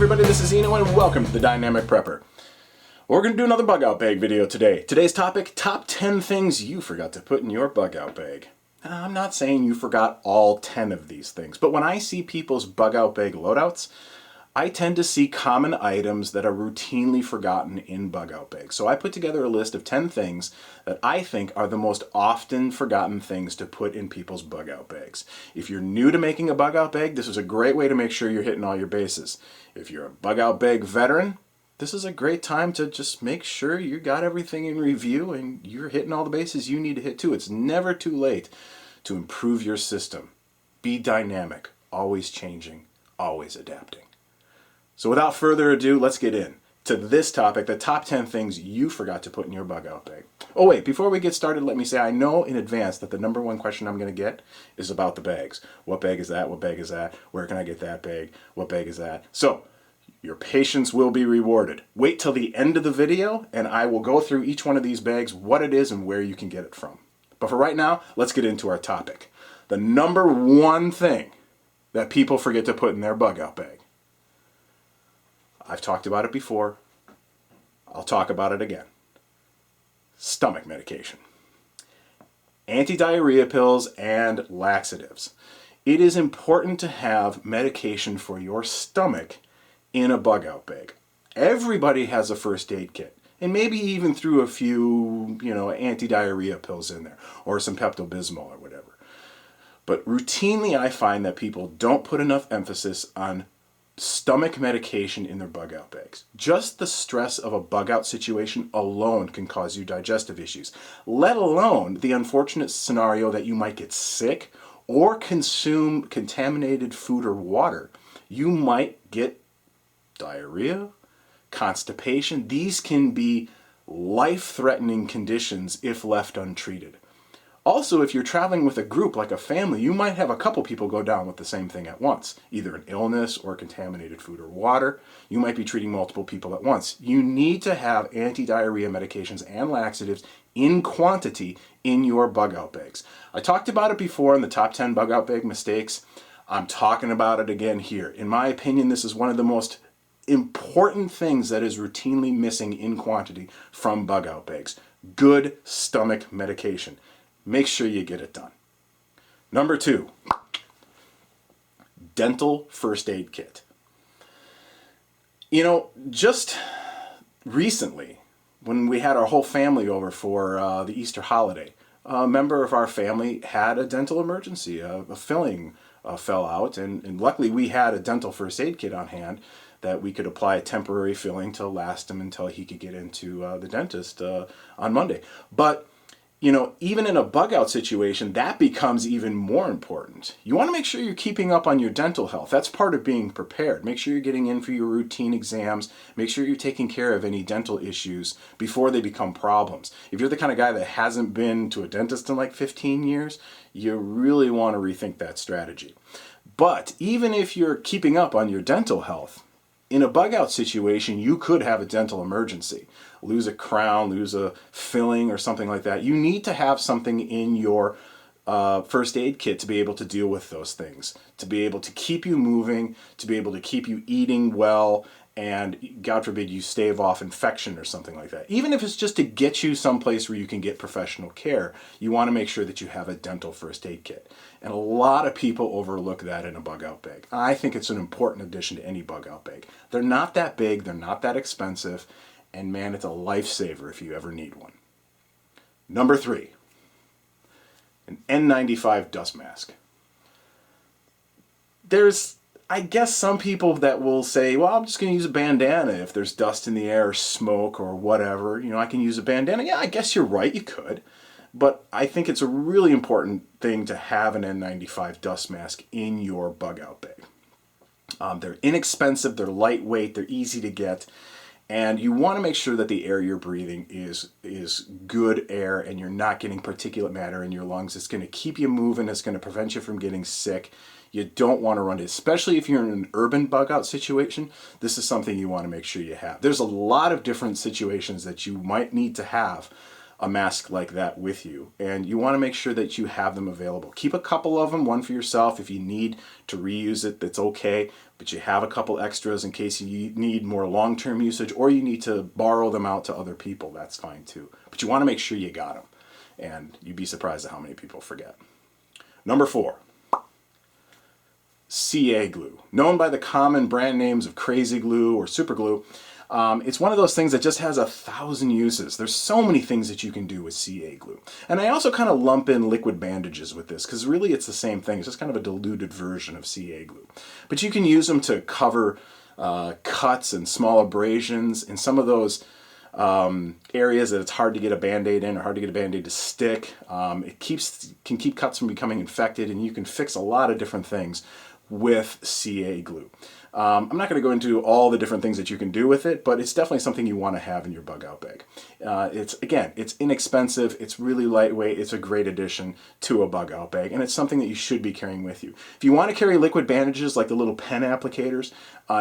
everybody, this is Eno and welcome to the Dynamic Prepper. We're going to do another bug out bag video today. Today's topic, top 10 things you forgot to put in your bug out bag. Now, I'm not saying you forgot all 10 of these things, but when I see people's bug out bag loadouts, I tend to see common items that are routinely forgotten in bug out bags. So I put together a list of 10 things that I think are the most often forgotten things to put in people's bug out bags. If you're new to making a bug out bag, this is a great way to make sure you're hitting all your bases. If you're a bug out bag veteran, this is a great time to just make sure you got everything in review and you're hitting all the bases you need to hit too. It's never too late to improve your system. Be dynamic, always changing, always adapting. So without further ado, let's get in to this topic, the top 10 things you forgot to put in your bug out bag. Oh wait, before we get started, let me say I know in advance that the number one question I'm going to get is about the bags. What bag is that? What bag is that? Where can I get that bag? What bag is that? So your patience will be rewarded. Wait till the end of the video and I will go through each one of these bags, what it is and where you can get it from. But for right now, let's get into our topic. The number one thing that people forget to put in their bug out bag. I've talked about it before. I'll talk about it again. Stomach medication. Anti-diarrhea pills and laxatives. It is important to have medication for your stomach in a bug out bag. Everybody has a first aid kit. And maybe even threw a few, anti-diarrhea pills in there. Or some Pepto-Bismol or whatever. But routinely I find that people don't put enough emphasis on stomach medication in their bug out bags. Just the stress of a bug out situation alone can cause you digestive issues, let alone the unfortunate scenario that you might get sick or consume contaminated food or water. You might get diarrhea, constipation. These can be life-threatening conditions if left untreated. Also, if you're traveling with a group like a family, you might have a couple people go down with the same thing at once, either an illness or contaminated food or water. You might be treating multiple people at once. You need to have anti-diarrhea medications and laxatives in quantity in your bug out bags. I talked about it before in the top 10 bug out bag mistakes. I'm talking about it again here. In my opinion, this is one of the most important things that is routinely missing in quantity from bug out bags. Good stomach medication. Make sure you get it done. Number 2, dental first aid kit. Just recently, when we had our whole family over for the Easter holiday, a member of our family had a dental emergency. A filling fell out, and luckily we had a dental first aid kit on hand that we could apply a temporary filling to last him until he could get into the dentist on Monday. But even in a bug out situation, that becomes even more important. You want to make sure you're keeping up on your dental health. That's part of being prepared. Make sure you're getting in for your routine exams. Make sure you're taking care of any dental issues before they become problems. If you're the kind of guy that hasn't been to a dentist in like 15 years, you really want to rethink that strategy. But even if you're keeping up on your dental health, in a bug out situation, you could have a dental emergency. Lose a crown, lose a filling or something like that. You need to have something in your first aid kit to be able to deal with those things, to be able to keep you moving, to be able to keep you eating well, and God forbid you stave off infection or something like that. Even if it's just to get you someplace where you can get professional care, you want to make sure that you have a dental first aid kit. And a lot of people overlook that in a bug out bag. I think it's an important addition to any bug out bag. They're not that big, they're not that expensive, and man, it's a lifesaver if you ever need one. Number 3, an N95 dust mask. There's, I guess, some people that will say, well, I'm just going to use a bandana if there's dust in the air or smoke or whatever. I can use a bandana. Yeah, I guess you're right, you could. But I think it's a really important thing to have an N95 dust mask in your bug out bag. They're inexpensive, they're lightweight, they're easy to get. And you want to make sure that the air you're breathing is good air and you're not getting particulate matter in your lungs. It's going to keep you moving. It's going to prevent you from getting sick. You don't want to run it, especially if you're in an urban bug out situation. This is something you want to make sure you have. There's a lot of different situations that you might need to have a mask like that with you, and you want to make sure that you have them available. Keep a couple of them, one for yourself. If you need to reuse it, that's okay, but you have a couple extras in case you need more long-term usage, or you need to borrow them out to other people. That's fine too, but you want to make sure you got them, and you'd be surprised at how many people forget. Number 4, CA glue, known by the common brand names of Crazy Glue or Super Glue. It's one of those things that just has 1,000 uses. There's so many things that you can do with CA glue. And I also kind of lump in liquid bandages with this, because really it's the same thing. It's just kind of a diluted version of CA glue. But you can use them to cover cuts and small abrasions in some of those areas that it's hard to get a Band-Aid in, or hard to get a Band-Aid to stick. It can keep cuts from becoming infected, and you can fix a lot of different things with CA glue. I'm not going to go into all the different things that you can do with it, but it's definitely something you want to have in your bug out bag. It's inexpensive, it's really lightweight, it's a great addition to a bug out bag, and it's something that you should be carrying with you. If you want to carry liquid bandages like the little pen applicators,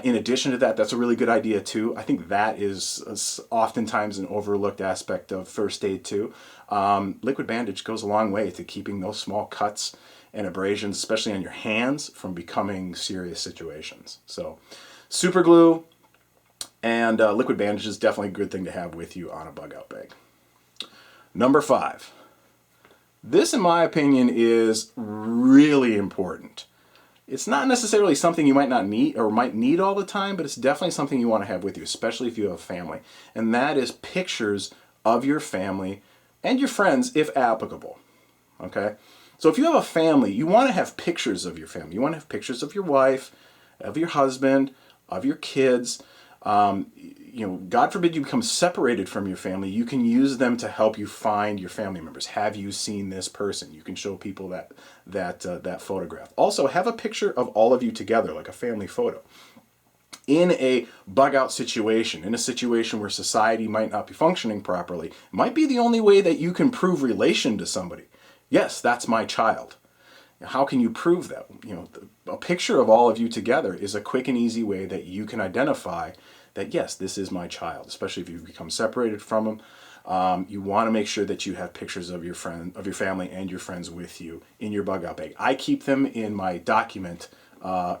in addition to that, that's a really good idea too. I think that is oftentimes an overlooked aspect of first aid too. Liquid bandage goes a long way to keeping those small cuts and abrasions, especially on your hands, from becoming serious situations. So super glue and liquid bandage is definitely a good thing to have with you on a bug out bag. Number 5. This, in my opinion, is really important. It's not necessarily something you might not need or might need all the time, but it's definitely something you want to have with you, especially if you have a family. And that is pictures of your family and your friends, if applicable. Okay? So if you have a family, you want to have pictures of your family. You want to have pictures of your wife, of your husband, of your kids. God forbid you become separated from your family, you can use them to help you find your family members. Have you seen this person? You can show people that photograph. Also, have a picture of all of you together, like a family photo. In a bug out situation, in a situation where society might not be functioning properly, it might be the only way that you can prove relation to somebody. Yes, that's my child. How can you prove that? A picture of all of you together is a quick and easy way that you can identify that, yes, this is my child, especially if you've become separated from them. You want to make sure that you have pictures of your family and your friends with you in your bug out bag. I keep them in my document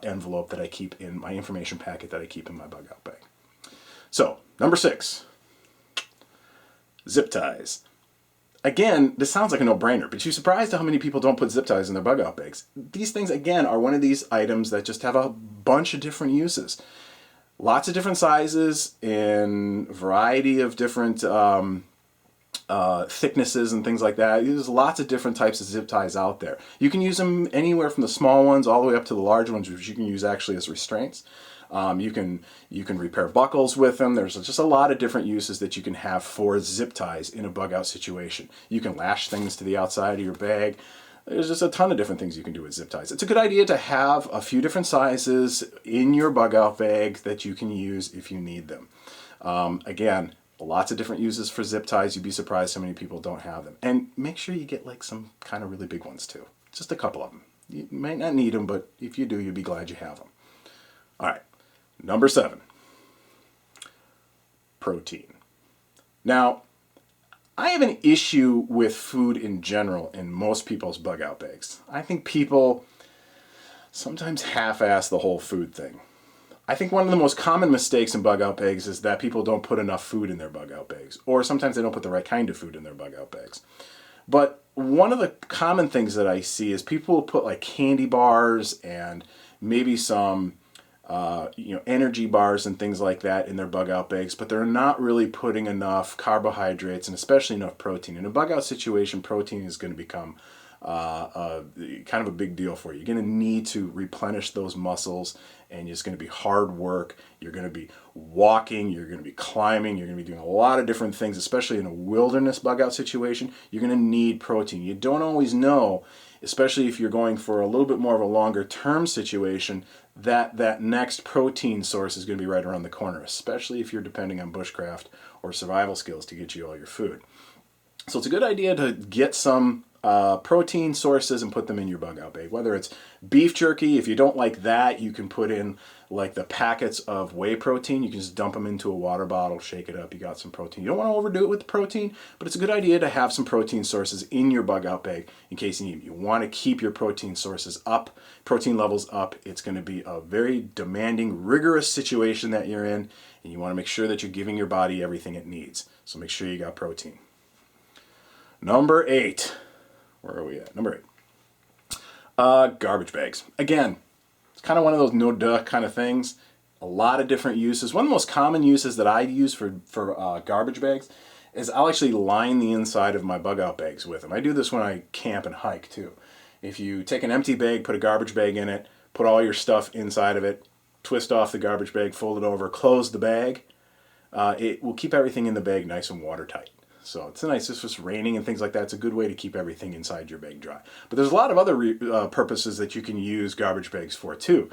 envelope that I keep in my information packet that I keep in my bug out bag. So, number 6, zip ties. Again, this sounds like a no-brainer, but you're surprised at how many people don't put zip ties in their bug out bags. These things, again, are one of these items that just have a bunch of different uses. Lots of different sizes in a variety of different thicknesses and things like that. There's lots of different types of zip ties out there. You can use them anywhere from the small ones all the way up to the large ones, which you can use actually as restraints. You can repair buckles with them. There's just a lot of different uses that you can have for zip ties in a bug out situation. You can lash things to the outside of your bag. There's just a ton of different things you can do with zip ties. It's a good idea to have a few different sizes in your bug out bag that you can use if you need them. Again, lots of different uses for zip ties. You'd be surprised how many people don't have them. And make sure you get like some kind of really big ones too. Just a couple of them. You might not need them, but if you do, you'll be glad you have them. All right. Number 7, protein. Now, I have an issue with food in general in most people's bug out bags. I think people sometimes half-ass the whole food thing. I think one of the most common mistakes in bug out bags is that people don't put enough food in their bug out bags, or sometimes they don't put the right kind of food in their bug out bags. But one of the common things that I see is people will put like candy bars and maybe some energy bars and things like that in their bug out bags, but they're not really putting enough carbohydrates and especially enough protein. In a bug out situation, protein is going to become kind of a big deal for you. You're going to need to replenish those muscles, and it's going to be hard work. You're going to be walking, you're going to be climbing, you're going to be doing a lot of different things, especially in a wilderness bug out situation. You're going to need protein. You don't always know, especially if you're going for a little bit more of a longer term situation, that next protein source is going to be right around the corner, especially if you're depending on bushcraft or survival skills to get you all your food. So it's a good idea to get some protein sources and put them in your bug out bag. Whether it's beef jerky, if you don't like that, you can put in like the packets of whey protein. You can just dump them into a water bottle, shake it up, you got some protein. You don't want to overdo it with the protein, but it's a good idea to have some protein sources in your bug out bag in case you need. You want to keep your protein sources up, protein levels up. It's going to be a very demanding, rigorous situation that you're in, and you want to make sure that you're giving your body everything it needs. So make sure you got protein. Number 8. Where are we at? Number 8. Garbage bags. Again, it's kind of one of those no-duh kind of things. A lot of different uses. One of the most common uses that I use for garbage bags is I'll actually line the inside of my bug out bags with them. I do this when I camp and hike too. If you take an empty bag, put a garbage bag in it, put all your stuff inside of it, twist off the garbage bag, fold it over, close the bag, it will keep everything in the bag nice and watertight. So it's nice, if it's raining and things like that, it's a good way to keep everything inside your bag dry. But there's a lot of other purposes that you can use garbage bags for too.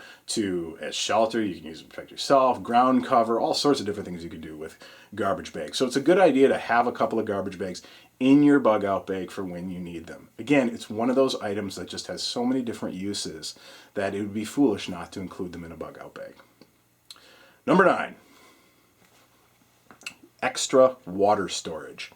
As shelter, you can use them to protect yourself, ground cover, all sorts of different things you can do with garbage bags. So it's a good idea to have a couple of garbage bags in your bug out bag for when you need them. Again, it's one of those items that just has so many different uses that it would be foolish not to include them in a bug out bag. Number 9, extra water storage.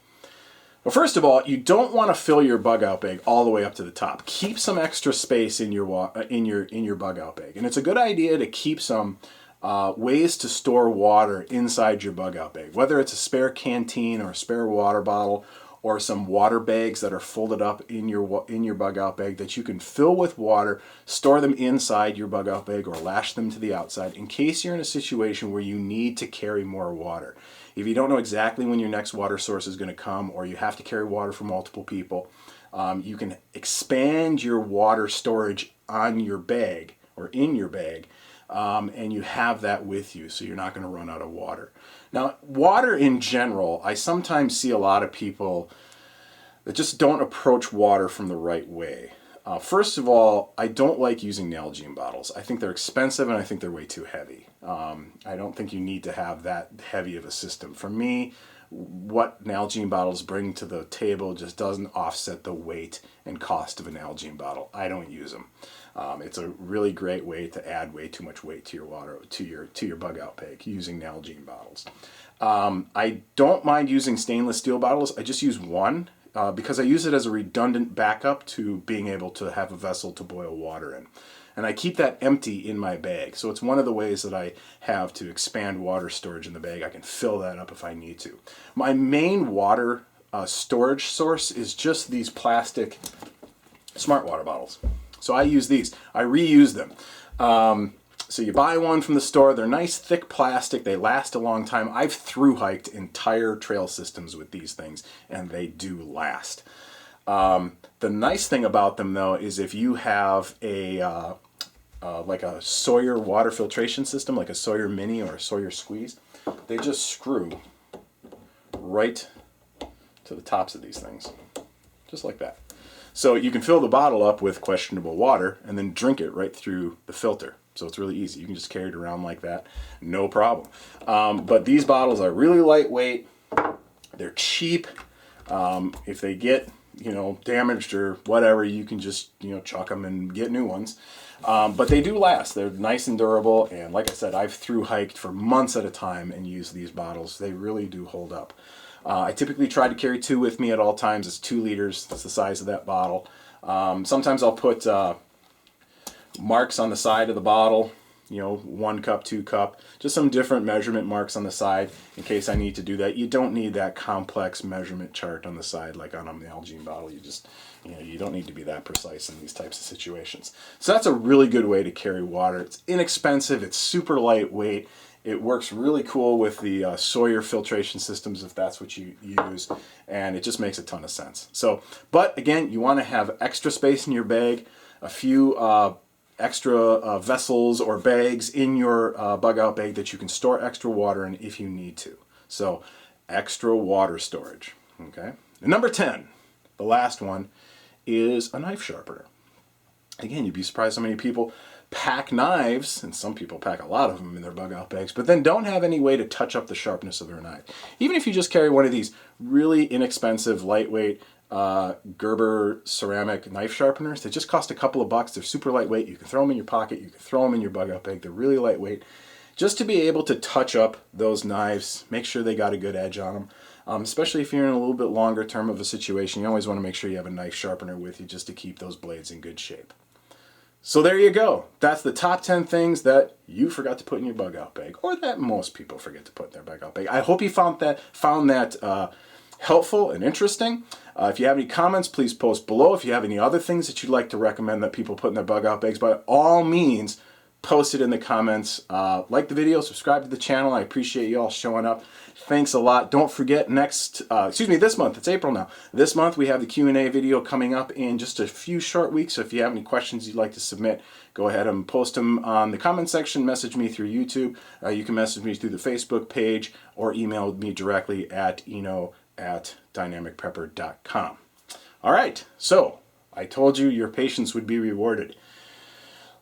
Well, first of all, you don't want to fill your bug out bag all the way up to the top. Keep some extra space in your bug out bag, and it's a good idea to keep some ways to store water inside your bug out bag. Whether it's a spare canteen or a spare water bottle, or some water bags that are folded up in your bug out bag that you can fill with water, store them inside your bug out bag or lash them to the outside in case you're in a situation where you need to carry more water. If you don't know exactly when your next water source is going to come, or you have to carry water for multiple people, you can expand your water storage on your bag or in your bag, and you have that with you, so you're not going to run out of water. Now, water in general, I sometimes see a lot of people that just don't approach water from the right way. First of all, I don't like using Nalgene bottles. I think they're expensive and I think they're way too heavy. I don't think you need to have that heavy of a system. For me, what Nalgene bottles bring to the table just doesn't offset the weight and cost of a Nalgene bottle. I don't use them. It's a really great way to add way too much weight to your water, to your bug out bag using Nalgene bottles. I don't mind using stainless steel bottles. I just use one because I use it as a redundant backup to being able to have a vessel to boil water in. And I keep that empty in my bag. So it's one of the ways that I have to expand water storage in the bag. I can fill that up if I need to. My main water storage source is just these plastic smart water bottles. So I use these. I reuse them. So you buy one from the store. They're nice, thick plastic. They last a long time. I've thru-hiked entire trail systems with these things, and they do last. The nice thing about them, though, is if you have like a Sawyer water filtration system, like a Sawyer Mini or a Sawyer Squeeze, they just screw right to the tops of these things, just like that. So you can fill the bottle up with questionable water and then drink it right through the filter. So it's really easy. You can just carry it around like that, no problem. But these bottles are really lightweight. They're cheap. If they get damaged or whatever, you can just chuck them and get new ones. But they do last. They're nice and durable. And like I said, I've thru-hiked for months at a time and used these bottles. They really do hold up. I typically try to carry 2 with me at all times. It's 2 liters. That's the size of that bottle. Sometimes I'll put marks on the side of the bottle, 1 cup, 2 cup, just some different measurement marks on the side in case I need to do that. You don't need that complex measurement chart on the side like on a Nalgene bottle. You just, you don't need to be that precise in these types of situations. So that's a really good way to carry water. It's inexpensive, it's super lightweight. It works really cool with the Sawyer filtration systems if that's what you use, and it just makes a ton of sense. So, but again, you want to have extra space in your bag, a few extra vessels or bags in your bug out bag that you can store extra water in if you need to. So extra water storage. Okay. And number 10, the last one, is a knife sharpener. Again, you'd be surprised how many people pack knives, and some people pack a lot of them in their bug out bags, but then don't have any way to touch up the sharpness of their knife. Even if you just carry one of these really inexpensive, lightweight Gerber ceramic knife sharpeners. They just cost a couple of bucks. They're super lightweight. You can throw them in your pocket. You can throw them in your bug out bag. They're really lightweight. Just to be able to touch up those knives, make sure they got a good edge on them. Especially if you're in a little bit longer term of a situation, you always want to make sure you have a knife sharpener with you just to keep those blades in good shape. So there you go. That's the top 10 things that you forgot to put in your bug out bag, or that most people forget to put in their bug out bag. I hope you found that helpful and interesting. If you have any comments, please post below. If you have any other things that you'd like to recommend that people put in their bug out bags, by all means, post it in the comments. Like the video, subscribe to the channel. I appreciate you all showing up. Thanks a lot. Don't forget this month, it's April now. This month we have the Q&A video coming up in just a few short weeks. So if you have any questions you'd like to submit, go ahead and post them on the comment section, message me through YouTube. You can message me through the Facebook page or email me directly at eno@dynamicprepper.com. All right, so I told you your patience would be rewarded.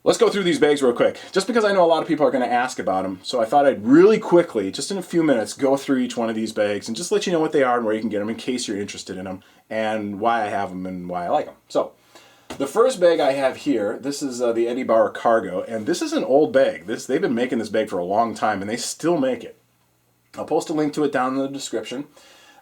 Let's go through these bags real quick, just because I know a lot of people are going to ask about them. So I thought I'd really quickly, just in a few minutes, go through each one of these bags and just let you know what they are and where you can get them in case you're interested in them and why I have them and why I like them. So the first bag I have here, this is the Eddie Bauer Cargo, and this is an old bag. They've been making this bag for a long time, and they still make it. I'll post a link to it down in the description.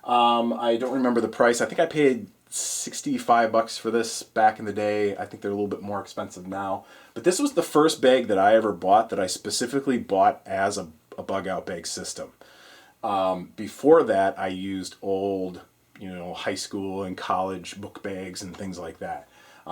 I don't remember the price. I think I paid $65 for this back in the day. I think they're a little bit more expensive now. But this was the first bag that I ever bought that I specifically bought as a bug out bag system. Before that, I used old, high school and college book bags and things like that.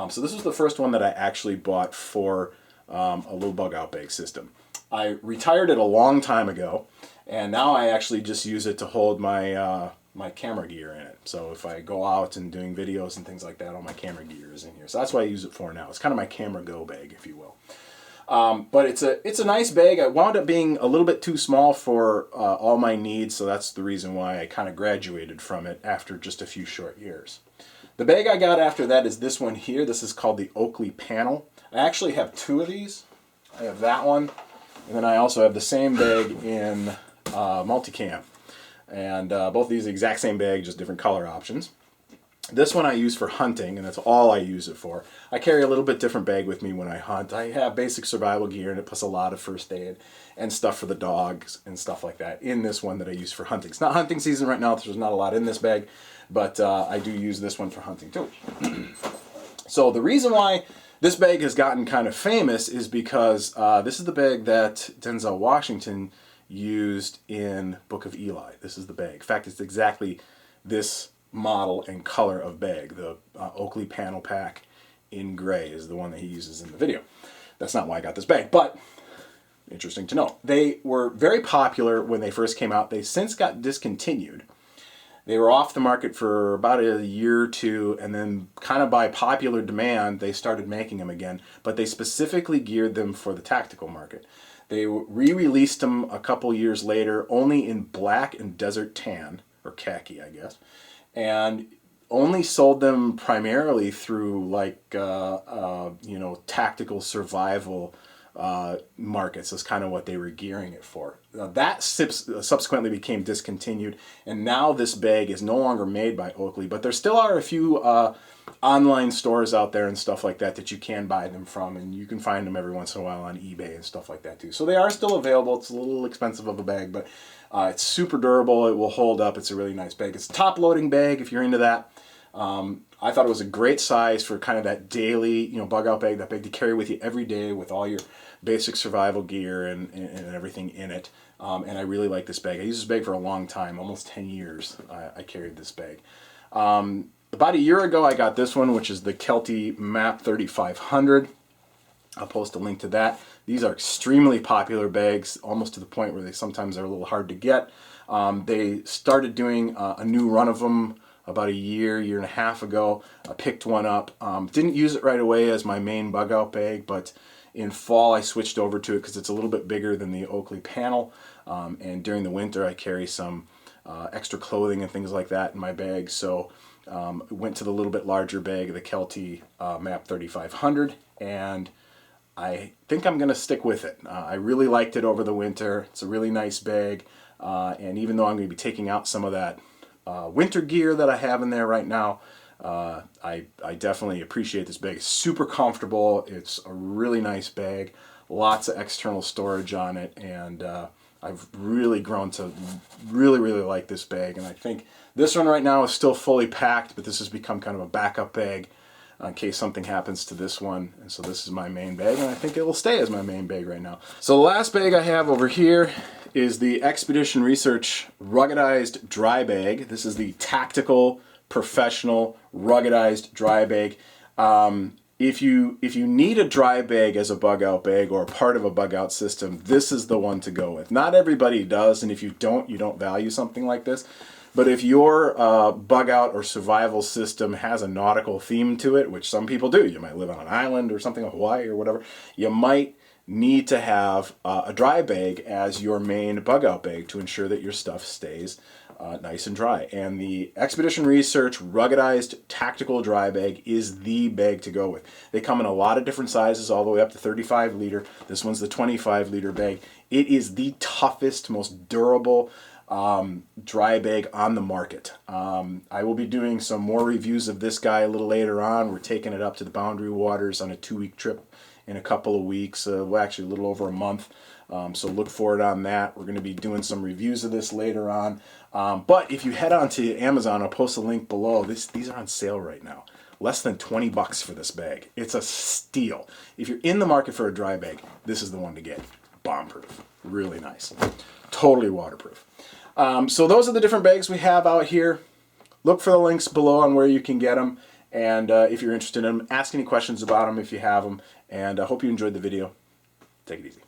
So this was the first one that I actually bought for a little bug out bag system. I retired it a long time ago, and now I actually just use it to hold my my camera gear in it. So if I go out and doing videos and things like that, all my camera gear is in here. So that's what I use it for now. It's kind of my camera go bag, if you will. But it's a nice bag. I wound up being a little bit too small for all my needs, so that's the reason why I kind of graduated from it after just a few short years. The bag I got after that is this one here. This is called the Oakley Panel. I actually have two of these. I have that one, and then I also have the same bag in multicam. And both of these are the exact same bag, just different color options. This one I use for hunting, and that's all I use it for. I carry a little bit different bag with me when I hunt. I have basic survival gear in it, plus a lot of first aid and stuff for the dogs and stuff like that in this one that I use for hunting. It's not hunting season right now, so there's not a lot in this bag, but I do use this one for hunting too. So the reason why this bag has gotten kind of famous is because this is the bag that Denzel Washington used in Book of Eli. This is the bag. In fact, it's exactly this model and color of bag. The Oakley Panel Pack in gray is the one that he uses in the video. That's not why I got this bag, but interesting to know. They were very popular when they first came out. They since got discontinued. They were off the market for about a year or two, and then kind of by popular demand, they started making them again, but they specifically geared them for the tactical market. They re-released them a couple years later, only in black and desert tan, or khaki, I guess, and only sold them primarily through tactical survival markets. That's kind of what they were gearing it for. That subsequently became discontinued, and now this bag is no longer made by Oakley, but there still are a few online stores out there and stuff like that you can buy them from, and you can find them every once in a while on eBay and stuff like that too. So they are still available. It's a little expensive of a bag, but it's super durable. It will hold up. It's a really nice bag. It's a top-loading bag if you're into that. I thought it was a great size for kind of that daily, bug out bag, that bag to carry with you every day with all your basic survival gear and everything in it. And I really like this bag. I used this bag for a long time, almost 10 years I carried this bag. About a year ago I got this one, which is the Kelty Map 3500. I'll post a link to that. These are extremely popular bags, almost to the point where they sometimes are a little hard to get. They started doing a new run of them about a year and a half ago. I picked one up. Didn't use it right away as my main bug out bag, but in fall I switched over to it because it's a little bit bigger than the Oakley Panel. And during the winter I carry some extra clothing and things like that in my bag. So went to the little bit larger bag, the Kelty Map 3500, and I think I'm going to stick with it. I really liked it over the winter. It's a really nice bag, and even though I'm going to be taking out some of that winter gear that I have in there right now, I definitely appreciate this bag. It's super comfortable. It's a really nice bag. Lots of external storage on it, and I've really grown to really like this bag. And I think this one right now is still fully packed, but this has become kind of a backup bag in case something happens to this one. And so this is my main bag, and I think it will stay as my main bag right now. So the last bag I have over here is the Expedition Research ruggedized dry bag. This is the tactical professional ruggedized dry bag. If you need a dry bag as a bug out bag or a part of a bug out system, this is the one to go with. Not everybody does, and if you don't value something like this. But if your bug out or survival system has a nautical theme to it, which some people do, you might live on an island or something, Hawaii or whatever, you might need to have a dry bag as your main bug out bag to ensure that your stuff stays nice and dry. And the Expedition Research ruggedized tactical dry bag is the bag to go with. They come in a lot of different sizes, all the way up to 35 liter. This one's the 25 liter bag. It is the toughest, most durable dry bag on the market. I will be doing some more reviews of this guy a little later on. We're taking it up to the Boundary Waters on a 2-week trip in a couple of weeks, well, actually a little over a month. So look for it on that. We're going to be doing some reviews of this later on. But if you head on to Amazon, I'll post a link below. These are on sale right now. Less than 20 bucks for this bag. It's a steal. If you're in the market for a dry bag, this is the one to get. Bomb-proof. Really nice. Totally waterproof. So those are the different bags we have out here. Look for the links below on where you can get them. And if you're interested in them, ask any questions about them if you have them. And I hope you enjoyed the video. Take it easy.